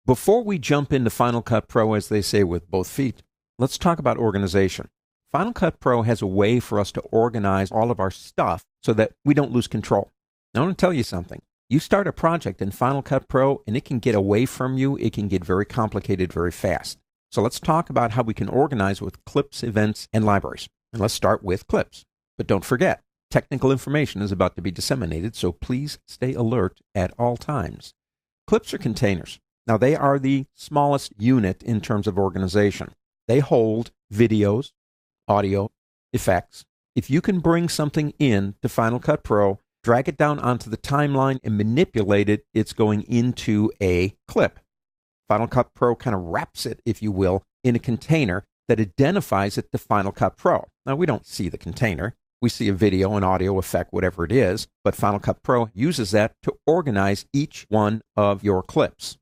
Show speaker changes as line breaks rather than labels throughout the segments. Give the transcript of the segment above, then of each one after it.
Before we jump into Final Cut Pro, as they say, with both feet, let's talk about organization. Final Cut Pro has a way for us to organize all of our stuff so that we don't lose control. Now, I want to tell you something. You start a project in Final Cut Pro, and it can get away from you. It can get very complicated very fast. So let's talk about how we can organize with clips, events, and libraries. And let's start with clips. But don't forget, technical information is about to be disseminated, so please stay alert at all times. Clips are containers. Now, they are the smallest unit in terms of organization. They hold videos, audio, effects. If you can bring something in to Final Cut Pro, drag it down onto the timeline and manipulate it, it's going into a clip. Final Cut Pro kind of wraps it, if you will, in a container that identifies it to Final Cut Pro. Now, we don't see the container. We see a video, an audio effect, whatever it is, but Final Cut Pro uses that to organize each one of your clips.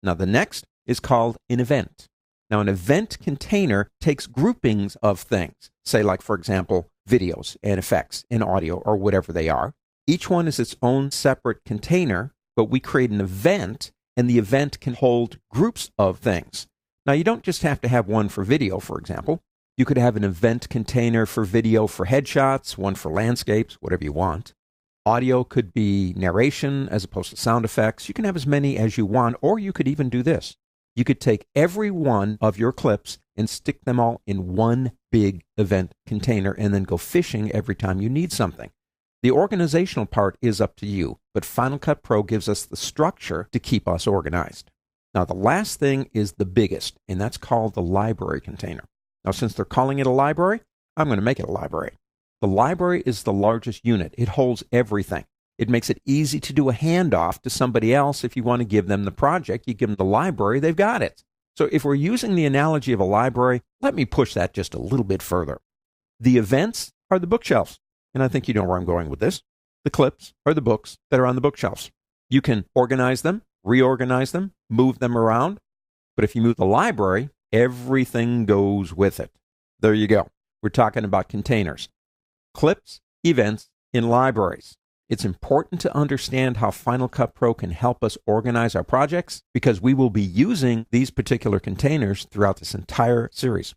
Now, the next is called an event. Now, an event container takes groupings of things, say like, for example, videos and effects and audio or whatever they are. Each one is its own separate container, but we create an event, and the event can hold groups of things. Now, you don't just have to have one for video, for example. You could have an event container for video for headshots, one for landscapes, whatever you want. Audio could be narration as opposed to sound effects. You can have as many as you want, or you could even do this. You could take every one of your clips and stick them all in one big event container and then go fishing every time you need something. The organizational part is up to you, but Final Cut Pro gives us the structure to keep us organized. Now, the last thing is the biggest, and that's called the library container. Now, since they're calling it a library, I'm going to make it a library. The library is the largest unit. It holds everything. It makes it easy to do a handoff to somebody else. If you want to give them the project, you give them the library, they've got it. So if we're using the analogy of a library, let me push that just a little bit further. The events are the bookshelves, and I think you know where I'm going with this. The clips are the books that are on the bookshelves. You can organize them, reorganize them, move them around, but if you move the library, everything goes with it. There you go. We're talking about containers. Clips, events, in libraries. It's important to understand how Final Cut Pro can help us organize our projects because we will be using these particular containers throughout this entire series.